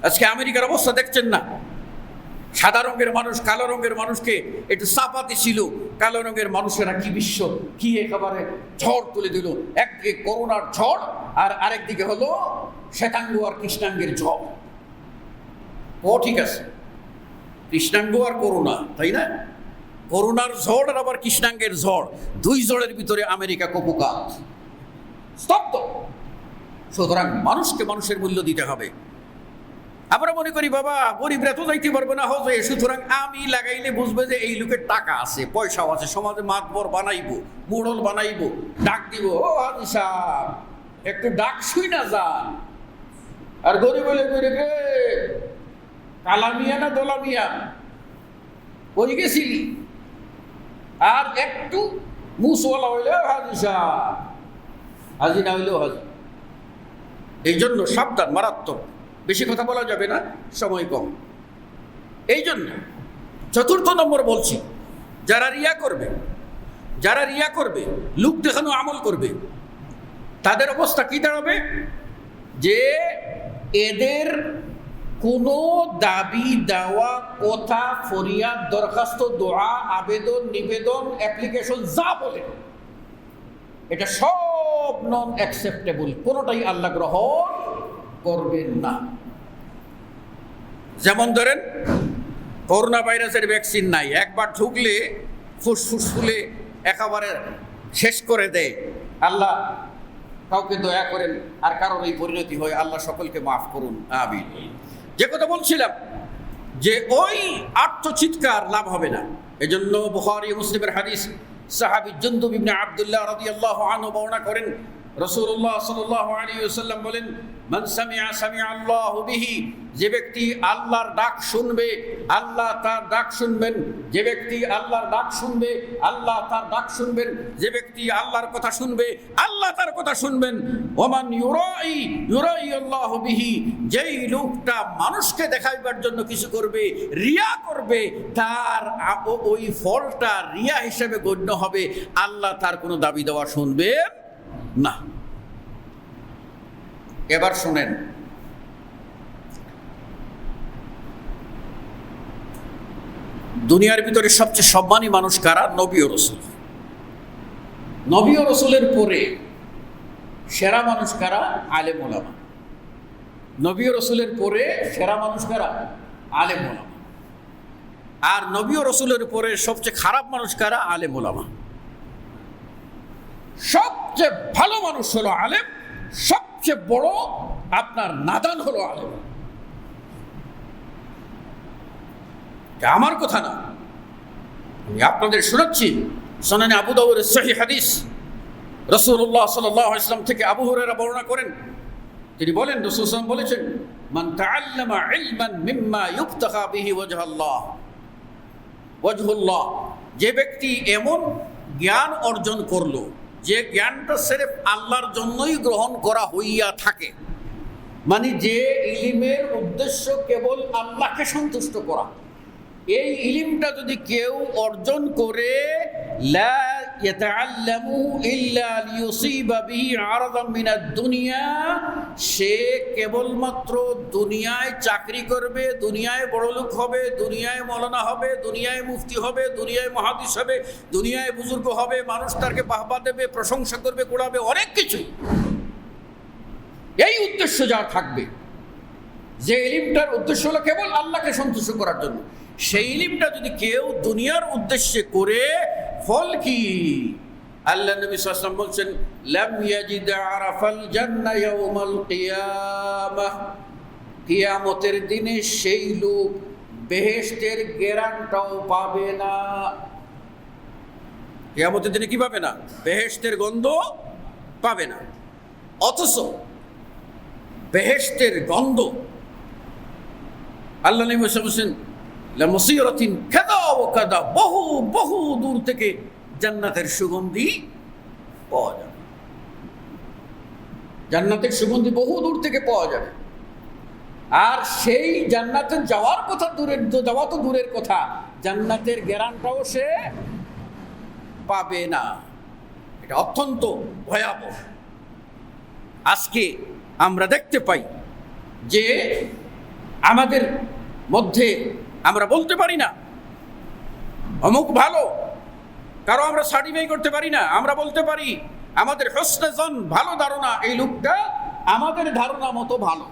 আজকে আমেরিকার অবস্থা দেখছেন না? সাদা রঙের মানুষ কালো রঙের মানুষকে একটু চাপাতি ছিল, কালো রঙের মানুষেরা কি বিশ্ব, কি একেবারে ঝড় তুলে দিল। একদিকে করোনার ঝড়, আর আরেকদিকে হলো শ্বেতাঙ্গ আর কৃষ্ণাঙ্গের ঝড়। ও ঠিক আছে, কৃষ্ণাঙ্গ আর করোনা, তাই না? করোনার ঝড় আর আবার কৃষ্ণাঙ্গের ঝড়, দুই ঝড়ের ভিতরে আমেরিকা কপুকাত, স্তব্ধ। সুতরাং মানুষকে মানুষের মূল্য দিতে হবে। আমরা মনে করি বাবা গরিবরা তো যাইতে পারবে না হজে, সুতরাং আমি লাগাইলে বুঝবে যে এই লোকের টাকা আছে, পয়সাও আছে, সমাজে মাতবর বানাইবো, মোড়ল বানাইবো, ডাক দিব, ও হাজি সাহেব একটু ডাক শুই না যান। আর গরিব হলে গরিব, কালামিয়া না দোলামিয়া ওই গেছিলি, আর একটু মুসওয়ালা হইলে হাজি সাহেব, হাজি না হইলেও হাজি। এই জন্য সাবধান, মারাত্মক। বেশি কথা বলা যাবে না, সময় কম। এই জন্য 4th নম্বর বলছি, যারা রিয়া করবে, লোক দেখানো আমল করবে, তাদের অবস্থা কি দাঁড়াবে? যে এদের কোনো দাবি দেওয়া, কথা, ফরিয়াদ, দরখাস্ত, দোয়া, আবেদন, নিবেদন, অ্যাপ্লিকেশন যা বলে এটা সব নন অ্যাকসেপ্টেবল, কোনোটাই আল্লাহ গ্রহণ করবেন না। যেমন ধরেন করোনা ভাইরাসের ভ্যাকসিন নাই, একবার ঢুকলে ফুসফুস ফুলে একেবারে শেষ করে দেয়। আল্লাহ কাউকে দয়া করেন আর কারোর এই পরিণতি হয়, আল্লাহ সকলকে মাফ করুন, আমিন। যে কথা বলছিলাম যে ওই আত্মচিৎকার লাভ হবে না। এজন্য বুখারী মুসলিমের হাদিস, সাহাবী জুনদুব ইবনে আব্দুল্লাহ রাদিয়াল্লাহু আনহু বর্ণনা করেন, রাসূলুল্লাহ সাল্লাল্লাহু আলাইহি ওয়াসাল্লাম বলেন, মান সামিআ সামিআ আল্লাহু বিহি, যে ব্যক্তি আল্লাহর ডাক শুনবে আল্লাহ তার ডাক শুনবেন, যে ব্যক্তি আল্লাহর ডাক শুনবে আল্লাহ তার ডাক শুনবেন, যে ব্যক্তি আল্লাহর কথা শুনবে আল্লাহ তার কথা শুনবেন। ওমান ইউরাই আল্লাহু বিহি, যেই লোকটা মানুষকে দেখাইবার জন্য কিছু করবে, রিয়া করবে, তার ওই ফলটা রিয়া হিসেবে গণ্য হবে, আল্লাহ তার কোনো দাবি দেওয়া শুনবেন না। এবার শুনেন, দুনিয়ার ভিতরে সবচেয়ে সম্মানী মানুষ কারা? নবী ও রাসূল। নবী ও রাসূলের পরে সেরা মানুষ কারা? আলেম ওলামা। নবী ও রাসূলের পরে সেরা মানুষ কারা? আলেম ওলামা। আর নবী ও রাসূলের পরে সবচেয়ে খারাপ মানুষ কারা? আলেম ওলামা। সবচেয়ে ভালো মানুষ হলো আলেম, সবচেয়ে বড় আপনার নাদান হলো আলেম। আমার কথা না, আমি আপনাদের শোনাচ্ছি। সুনানে আবু দাউদের সহিহ হাদিস, রাসূলুল্লাহ সাল্লাল্লাহু আলাইহি ওয়াসাল্লাম থেকে আবু হুরায়রা বর্ণনা করেন, তিনি বলেন, রাসূল সাল্লাল্লাহু আলাইহি ওয়াসাল্লাম বলেছেন, মান তাআল্লামা ইলমান মিম্মা ইবতাগা বিহি ওয়াজহুল্লাহ, যে ব্যক্তি এমন জ্ঞান অর্জন করলো যে জ্ঞানটা সির্ফ আল্লাহর জন্যই গ্রহণ করা হইয়া থাকে, মানে যে ইলমের উদ্দেশ্য কেবল আল্লাহকে সন্তুষ্ট করা, এই ইলমটা যদি কেউ অর্জন করে, লা ইয়াতাআল্লামু ইল্লা লিয়ুসিবা বিহি আরাদাম মিনাদ দুনিয়া, সে কেবলমাত্র দুনিয়ায় চাকরি করবে, দুনিয়ায় বড়লোক হবে, দুনিয়ায় মৌলানা হবে, দুনিয়ায় মুফতি হবে, দুনিয়ায় মুহাদ্দিস হবে, দুনিয়ায় বুজুর্গ হবে, মানুষ তাকে বাহবা দেবে, প্রশংসা করবে, কোড়াবে, অনেক কিছু। এই উদ্দেশ্য যা থাকবে, যে ইলমটার উদ্দেশ্য হলো কেবল আল্লাহকে সন্তুষ্ট করার জন্য, সেই ইলমটা যদি কেউ দুনিয়ার উদ্দেশ্যে করে, ফল কি? আল্লাহ নবী সাল্লাল্লাহু আলাইহি ওয়াসাল্লাম বলছেন, লাম ইয়াজিদ আরাফাল জান্নাহ ইয়াউমাল কিয়ামাহ, কিয়ামতের দিনে সেই লোক বেহেশতের গ্যারান্টিও পাবে না। কিয়ামতের দিনে কি পাবে না? বেহেশতের গন্ধ পাবে না। অথচ বেহেশতের গন্ধ আল্লাহ নবী সাল্লাল্লাহু আলাইহি ওয়াসাল্লাম লামসিরাতিন কাদা ওয়া কাদা, বহু বহু দূর থেকে জান্নাতের সুগন্ধি পাওয়া যাবে। জান্নাতের সুগন্ধি বহু দূর থেকে পাওয়া যাবে। আর সেই জান্নাতে যাওয়ার কথা যাওয়া তো দূরের কথা, জান্নাতের গ্যারান্টিও সে পাবে না। এটা অত্যন্ত ভয়াবহ। আজকে আমরা দেখতে পাই যে আমাদের মধ্যে আমরা বলতে পারি না অমুক ভালো, কারো আমরা সার্টিফাই করতে পারি না। আমরা বলতে পারি আমাদের হোসনে জন, ভালো ধারণা, এই লোকটা আমাদের ধারণা মতো ভালো।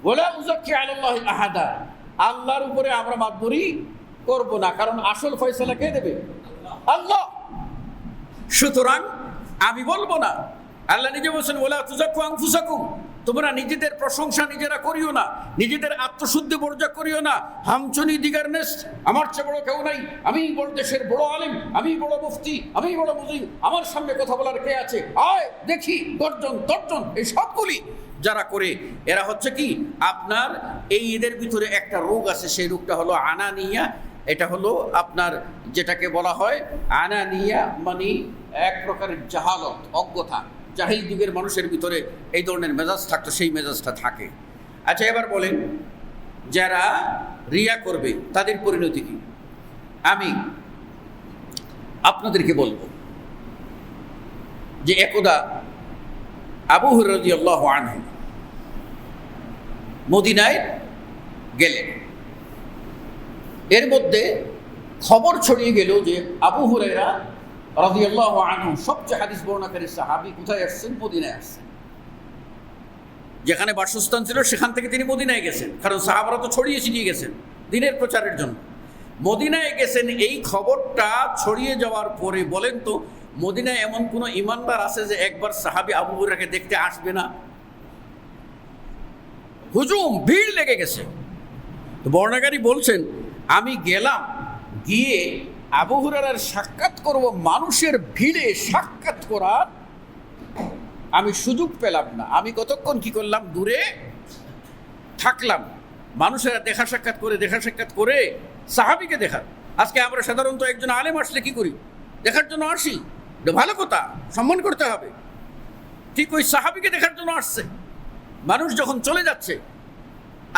ওয়ালা উযাক্কি আলাল্লাহি আহাদা, আল্লাহর উপরে আমরা মাতবরি করব না, কারণ আসল ফয়সালা কে দেবে? আল্লাহ। সুতরাং আমি বলবো না, আল্লাহ নিজে বলছেন ওয়ালা তুযাক্কু আনফুসাকুম, তোমরা নিজেদের প্রশংসা নিজেরা করিও না, নিজেদের আত্মশুদ্ধি বর্জা করিও না। হামচনি দিগার নেস, আমার চেয়ে বড় কেউ নাই, আমি বড় দেশের বড় আলেম, আমি বড় মুফতি, আমি বড় মুজিব, আমার সামনে কথা বলার কে আছে, আয় দেখি, গর্জন তর্জন, এই সবগুলি যারা করে এরা হচ্ছে কি আপনার এই এদের ভিতরে একটা রোগ আছে, সেই রোগটা হলো আনানিয়া। এটা হলো আপনার যেটাকে বলা হয় আনানিয়া, মানে এক প্রকারের জাহালত, অজ্ঞতা। জাহিল যুগের মানুষের ভিতরে এই ধরনের মেজাজ থাকতো, সেই মেজাজটা থাকে। আচ্ছা, এবার বলেন যারা রিয়া করবে তাদের পরিণতি কি? আমি আপনাদেরকে বলবো যে একদা আবু হুরায়রা রাদিয়াল্লাহু আনহু মদিনায় গেলেন। এর মধ্যে খবর ছড়িয়ে গেল যে আবু হুরায়রা রাদিয়াল্লাহু আনহু, সবচেয়ে হাদিস বর্ণনাকারী সাহাবী, কোথায় আসছেন? মদিনায় আসছেন। যেখানে বাসস্থান ছিল সেখান থেকে তিনি মদিনায় গেছেন, কারণ সাহাবারা তো ছড়িয়ে ছিটিয়ে গেছেন দিনের প্রচারের জন্য। মদিনায় গেছেন, এই খবরটা ছড়িয়ে যাওয়ার পরে বলেন তো মদিনায় এমন কোনো ইমানদার আছে যে একবার সাহাবী আবু হুরায়রাকে দেখতে আসবে না? হুজুম, ভিড় লেগে গেছে। তো বর্ণনাকারী বলছেন আমি গেলাম, গিয়ে আবু হুরায়রার সাক্ষাৎ করব, মানুষের ভিড়ে সাক্ষাৎ করার আমি সুযোগ পেলাম না। আমি কতক্ষণ কি করলাম? দূরে থাকলাম। মানুষেরা দেখা সাক্ষাৎ করে সাহাবীকে দেখার। আজকে আমরা সাধারণত একজন আলেম আসলে কি করি? দেখার জন্য আসি, ভালো কথা, সম্মান করতে হবে। ঠিক ওই সাহাবীকে দেখার জন্য আসছে। মানুষ যখন চলে যাচ্ছে,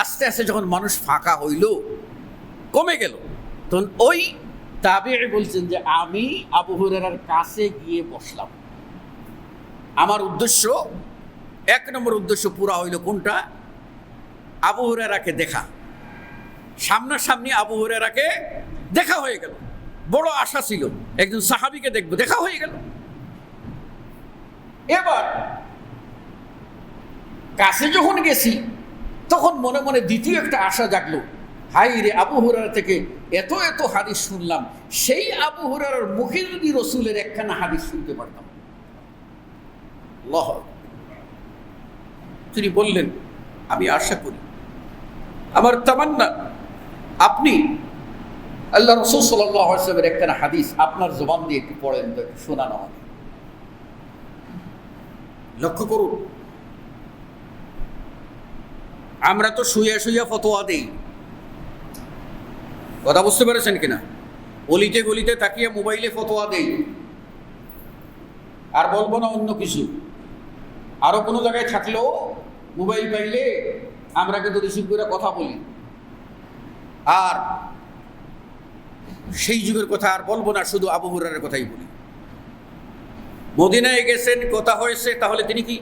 আস্তে আস্তে যখন মানুষ ফাঁকা হইল, কমে গেল, তখন ওই তাবেঈ বলছেন যে আমি আবু হুরায়রার কাছে গিয়ে বসলাম। আমার উদ্দেশ্য, এক নম্বর উদ্দেশ্য পুরা হইল কোনটা? আবু হুরায়রাকে দেখা। সামনাসামনি আবু হুরায়রাকে দেখা হয়ে গেল। বড় আশা ছিল একজন সাহাবীকে দেখব, দেখা হয়ে গেল। এবার কাছে যখন গেছি তখন মনে মনে দ্বিতীয় একটা আশা জাগলো, হাই রে, আবু হুরায়রা থেকে এত এত হাদিস শুনলাম, সেই আবু হুরায়রার মুখে যদি রসুলের একখানা হাদিস শুনতে পারতাম। আল্লাহ। তিনি বললেন আমি আশা করি, আমার তামান্না, আপনি আল্লাহ রাসূল সাল্লাল্লাহু আলাইহি ওয়াসাল্লামের একখানা হাদিস আপনার জবান দিয়ে একটু পড়েন তো, একটু শোনানো হবে। লক্ষ্য করুন, আমরা তো শুয়ে শুয়ে ফতোয়া দেই, কথা বুঝতে পেরেছেন কিনা? অলিতে গলিতে তাকিয়ে মোবাইলে ফতোয়া দেই, আর বলবো না অন্য কিছু। আরো কোনো জায়গায় থাকলেও মোবাইল পাইলে আমরা কিন্তু রিসিভ করে কথা বলি, আর সেই যুগের কথা আর বলবো না, শুধু আবু হুরায়রার কথাই বলি। মদিনায় গেছেন, কথা হয়েছে, তাহলে তিনি কি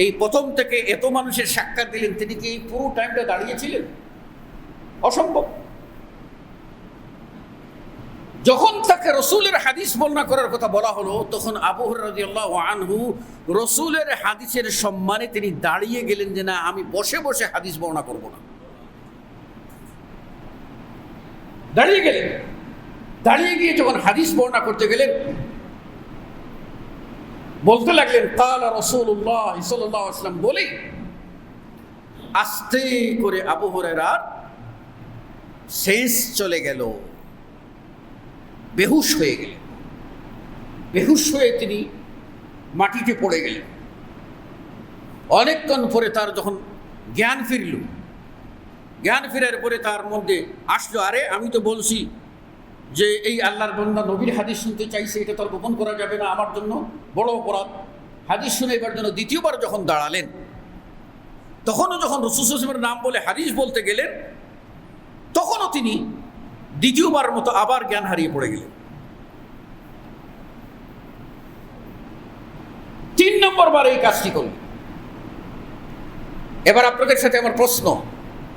এই প্রথম থেকে এত মানুষের সাক্ষাৎ দিলেন, তিনি কি এই পুরো টাইমটা দাঁড়িয়েছিলেন? অসম্ভব। যখন তাকে রসুলের হাদিস বর্ণনা করার কথা বলা হলো, তখন আবু হুরায়রা রাদিয়াল্লাহু আনহু রসুলের হাদিসের সম্মানে তিনি দাঁড়িয়ে গেলেন যে না, আমি বসে বসে হাদিস বর্ণনা করব না। দাঁড়িয়ে গেলেন। দাঁড়িয়ে গিয়ে যখন হাদিস বর্ণনা করতে গেলেন, বলতে লাগলেন কালা রাসূলুল্লাহ সাল্লাল্লাহু আলাইহি ওয়াসাল্লাম বলে আস্তে করে আবু হুরায়রার সেন্স চলে গেল, বেহুশ হয়ে গেলেন। বেহুশ হয়ে তিনি মাটিতে পড়ে গেলেন। অনেকক্ষণ পরে তার যখন জ্ঞান ফিরল, জ্ঞান ফেরার পরে তার মধ্যে আসলো, আরে আমি তো বলছি যে এই আল্লাহর বান্দা নবীর হাদিস শুনতে চাইছে, এটা তো আর গোপন করা যাবে না, আমার জন্য বড় অপরাধ। হাদিস শুনাইবার জন্য দ্বিতীয়বার যখন দাঁড়ালেন, তখনও যখন রাসূল সাল্লাল্লাহু আলাইহি ওয়াসাল্লামের নাম বলে হাদিস বলতে গেলেন, তখনও তিনি দ্বিতীয়বার মতো আবার জ্ঞান হারিয়ে পড়ে গেলেন। নম্বর বার এই কাজটি করল। এবার আপনাদের সাথে আমার প্রশ্ন,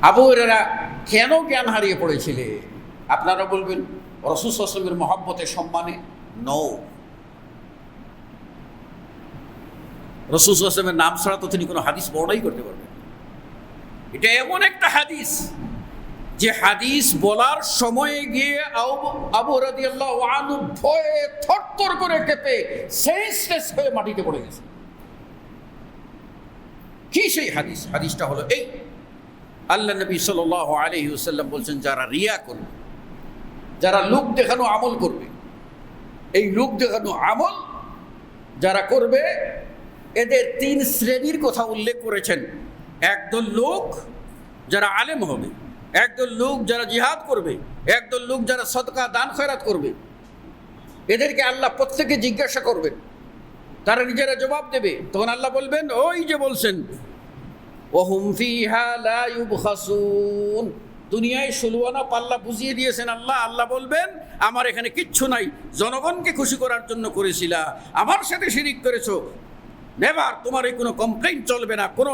আবু হুরায়রা কেন জ্ঞান হারিয়ে পড়েছিলেন? আপনারা বলবেন রাসূল সাল্লাল্লাহু আলাইহি ওয়াসাল্লামের মহব্বতের সম্মানে। নো, রাসূল সাল্লাল্লাহু আলাইহি ওয়াসাল্লামের নাম ছাড়া তো তিনি কোনো হাদিস বর্ণনাই করতে পারবেন। এটা এমন একটা হাদিস যে হাদিস বলার সময়ে গিয়ে আবু রাদিয়াল্লাহু আনহু ভয়ে থরথর করে কেঁপে সেন্সলেস হয়ে মাটিতে পড়ে গেছে। কি সেই হাদিস? হাদিসটা হলো এই, আল্লাহ নবী সাল্লাল্লাহু আলাইহি ওয়াসাল্লাম বলছেন, যারা রিয়া করবে, যারা লোক দেখানো আমল করবে, এই লোক দেখানো আমল যারা করবে, এদের 3 শ্রেণীর কথা উল্লেখ করেছেন। একদল লোক যারা আলেম হবে, একদল লোক যারা জিহাদ করবে, একদল লোক যারা সদকা দান খয়রাত করবে। এদেরকে আল্লাহ প্রত্যেকে জিজ্ঞাসা করবেন, তারা নিজেরা জবাব দেবে। তখন আল্লাহ বলবেন, ওই যে বলছেন ওহুম ফিহা লা ইউবখাসুন, দুনিয়ায় 16 আনা পাল্লা বুঝিয়ে দিয়েছেন আল্লাহ। আল্লাহ বলবেন, আমার এখানে কিচ্ছু নাই, জনগণকে খুশি করার জন্য করেছিলা, আমার সাথে শিরিক করেছো, নেভার, তোমার এই কোনো কমপ্লেইন চলবে না, কোনো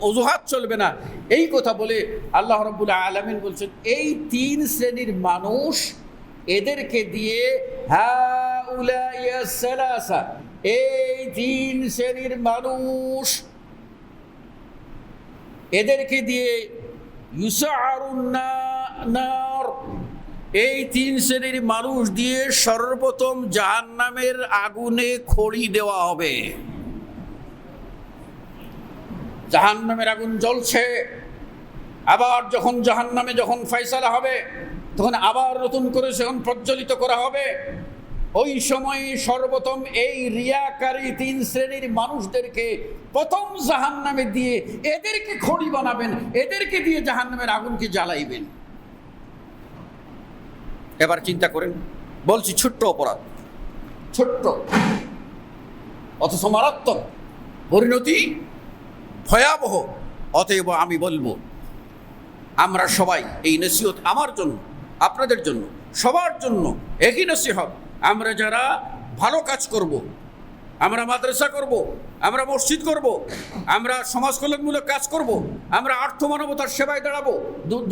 অজুহাত চলবে না। এই কথা বলে আল্লাহ রাব্বুল আলামিন বলছেন, এই 3 শ্রেণীর মানুষ, এদেরকে দিয়ে হাউলাইয়া সালাসা, এই 3 শ্রেণীর মানুষ, এদেরকে দিয়ে ইউসারুন নার, এই 3 শ্রেণীর মানুষ দিয়ে সর্বপ্রথম জাহান্নামের আগুনে খড়ি দেওয়া হবে। জাহান্নামের আগুন জ্বলছে, আবার যখন জাহান্নামে যখন ফয়সালা হবে, তখন আবার নতুন করে সেখানে প্রজ্বলিত করা হবে। ওই সময় সর্বপ্রথম এই রিয়াকারী 3 শ্রেণীর মানুষদেরকে প্রথম জাহান্নামে দিয়ে এদেরকে খড়ি বানাবেন, এদেরকে দিয়ে জাহান্নামের আগুনকে জ্বালাইবেন। এবার চিন্তা করেন, বলছি ছোট্ট অপরাধ, ছোট্ট অথচ মারাত্মক, পরিণতি ভয়াবহ। অতএব আমি বলবো, আমরা সবাই, এই নসিহত আমার জন্য, আপনাদের জন্য, সবার জন্য একই নসিহত, আমরা যারা ভালো কাজ করব, আমরা মাদ্রাসা করব, আমরা মসজিদ করব, আমরা সমাজ কল্যাণমূলক কাজ করব, আমরা আর্থ মানবতার সেবায় দাঁড়াবো,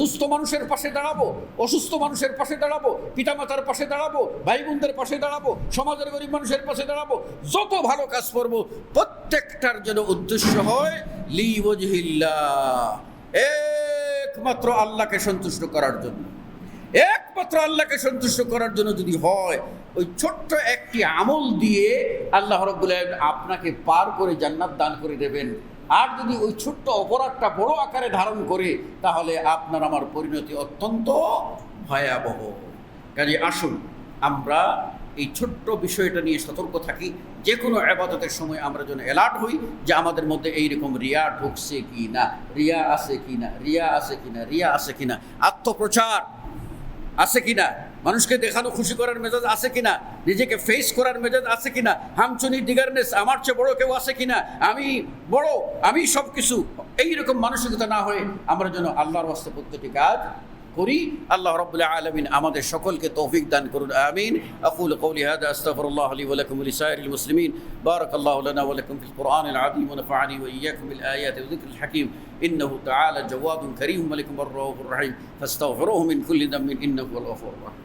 দুস্থ মানুষের পাশে দাঁড়াবো, অসুস্থ মানুষের পাশে দাঁড়াবো, পিতামাতার পাশে দাঁড়াবো, ভাই বোনদের পাশে দাঁড়াবো, সমাজের গরিব মানুষের পাশে দাঁড়াবো। যত ভালো কাজ করব প্রত্যেকটার যেন উদ্দেশ্য হয় লিওয়াজহিল্লাহ, একমাত্র আল্লাহকে সন্তুষ্ট করার জন্য। একমাত্র আল্লাহকে সন্তুষ্ট করার জন্য যদি হয়, ওই ছোট্ট একটি আমল দিয়ে আল্লাহ রাব্বুল আলামিন আপনাকে পার করে জান্নাত দান করে দেবেন। আর যদি ওই ছোট্ট অপরাধটা বড় আকারে ধারণ করে, তাহলে আপনার আমার পরিণতি অত্যন্ত ভয়াবহ। কাজে আসুন আমরা এই ছোট্ট বিষয়টা নিয়ে সতর্ক থাকি। যে কোনো ইবাদতের সময় আমরা যেন অ্যালার্ট হই যে আমাদের মধ্যে এইরকম রিয়া ঢুকছে কি না, রিয়া আছে কি না, রিয়া আছে কি না, রিয়া আছে কি না, আত্মপ্রচার আছে কিনা, মানুষকে দেখানো খুশি করার মেজাজ আছে কিনা, নিজেকে ফেস করার মেজাজ আছে কিনা, হামচুনি ডিগারনেস, আমার চেয়ে বড় কেউ আছে কিনা, আমি বড়, আমি সব কিছু, এইরকম মানসিকতা না হয়ে আমরা যেন আল্লাহর ওয়াস্তে প্রত্যেকটি কাজ করি। আল্লাহ রাব্বুল আলামিন আমাদের সকলকে তৌফিক দান করুন, আমিন। আকুলু কওলি হাযা আস্তাগফিরুল্লাহ লি ওয়া লাকুম ওয়া লিসাইরিল মুসলিমিন। বারাকাল্লাহু লানা ওয়া লাকুম ফিল কুরআনিল আযীম ওয়া নাফা'নি ওয়া ইয়্যাকুম বিল আয়াতি ওয়া যিকরিল হাকীম। ইন্নাহু তাআলা জাওয়াদুন কারীম মালিকুম আর-রাউফুর রাহিম ফাস্তাগফিরুহু মিন কুল্লি দাম্বিন ইন্নাহু হুয়াল গফুরুর রাহিম।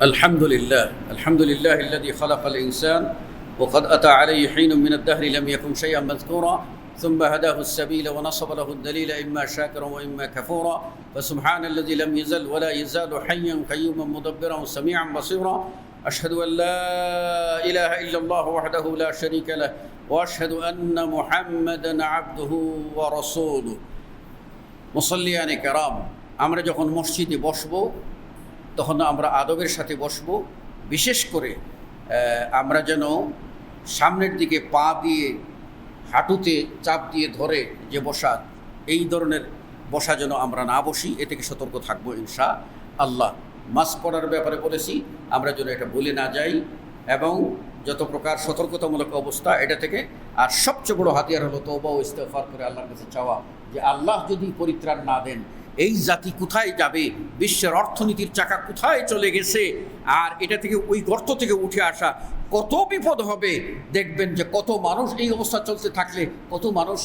আলহামদুলিল্লাহ, আলহামদুলিল্লাহ الذي خلق الإنسان وقد أتى عليه حين من الدهر لم يكن شيئا مذكورا ثم هداه السبيل ونصب له الدليل إما شاكرا وإما كفورا فسبحان الذي لم يزل ولا يزال حيا قيوما مدبرا سميعا بصيرا أشهد أن لا إله إلا الله وحده لا شريك له وأشهد أن محمدا عبده ورسوله মুসল্লিয়ান কেরাম, আমরা যখন মসজিদে বসবো তখন আমরা আদবের সাথে বসবো। বিশেষ করে আমরা যেন সামনের দিকে পা দিয়ে হাঁটুতে চাপ দিয়ে ধরে যে বসা, এই ধরনের বসা যেন আমরা না বসি, এ থেকে সতর্ক থাকবো ইনশা আল্লাহ। মাস্ক পরার ব্যাপারে বলেছি, আমরা যেন এটা ভুলে না যাই এবং যত প্রকার সতর্কতামূলক অবস্থা এটা থেকে। আর সবচেয়ে বড় হাতিয়ার হলো তওবা ও ইস্তেগফার করে আল্লাহর কাছে চাওয়া যে আল্লাহ যদি পরিত্রাণ না দেন, এই জাতি কোথায় যাবে, বিশ্বের অর্থনীতির চাকা কোথায় চলে গেছে, আর এটা থেকে ওই গর্ত থেকে উঠে আসা কত বিপদ হবে। দেখবেন যে কত মানুষ এই অবস্থা চলতে থাকলে কত মানুষ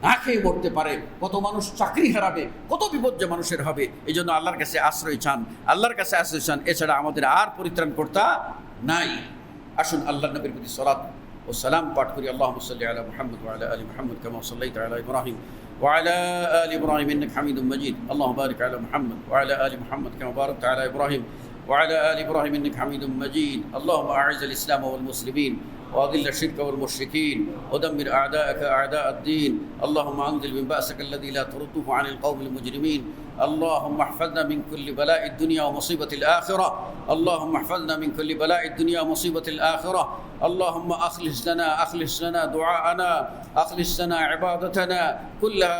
না খেয়ে মরতে পারে, কত মানুষ চাকরি হারাবে, কত বিপদ যে মানুষের হবে। এই জন্য আল্লাহর কাছে আশ্রয় চান, আল্লাহর কাছে আশ্রয় চান, এছাড়া আমাদের আর পরিত্রাণকর্তা নাই। আসুন আল্লাহ নবীর প্রতি সালাত ও সালাম পাঠ করি। আল্লাহুম্মা সাল্লি আলা মুহাম্মদ ওয়া আলা আলি মুহাম্মদ কামা সাল্লাইতা আলা ইব্রাহিম ওয়া আলা আলি ইব্রাহিম ইন্নাকা হামিদুম মাজিদ। আল্লাহুম্মা বারিক আলা মুহাম্মদ ওয়া আলা আলি মুহাম্মদ কামা বারাকতা আলা ইব্রাহিম وعلى آل إبراهيم إنك حميد مجيد. اللهم أعز الإسلام والمسلمين وأذل الشرك والمشركين ودمر أعداءك أعداء الدين. اللهم أنزل من بأسك الذي لا ترده عن القوم المجرمين. اللهم احفظنا من كل بلاء الدنيا ومصيبة الآخرة. اللهم احفظنا من كل بلاء الدنيا ومصيبة الآخرة. اللهم أخلص لنا دعاءنا، أخلص لنا عبادتنا كلها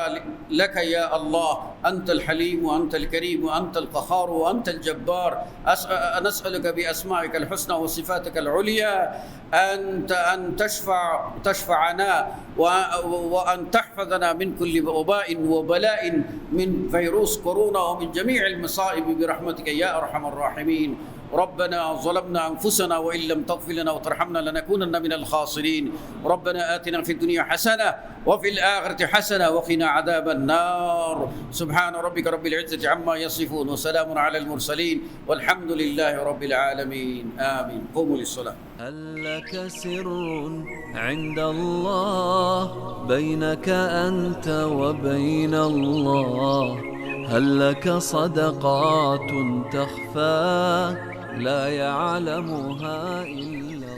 لك يا الله. أنت الحليم وأنت الكريم وأنت القهار وأنت الجبار. نسألك بأسمائك الحسنى وصفاتك العليا أن تشفعنا وأن تحفظنا من كل وباء وبلاء من فيروس كورونا ومن جميع المصائب برحمتك يا أرحم الراحمين. ربنا ظلمنا أنفسنا وإن لم تغفر لنا وترحمنا لنكونن من الخاسرين. ربنا آتنا في الدنيا حسنة وفي الآخرة حسنة وقنا عذاب النار. سبحان ربك رب العزة عما يصفون وسلام على المرسلين والحمد لله رب العالمين. آمين. قوموا للصلاة. هل لك سر عند الله بينك أنت وبين الله؟ هل لك صدقات تخفى لا يعلمها إلا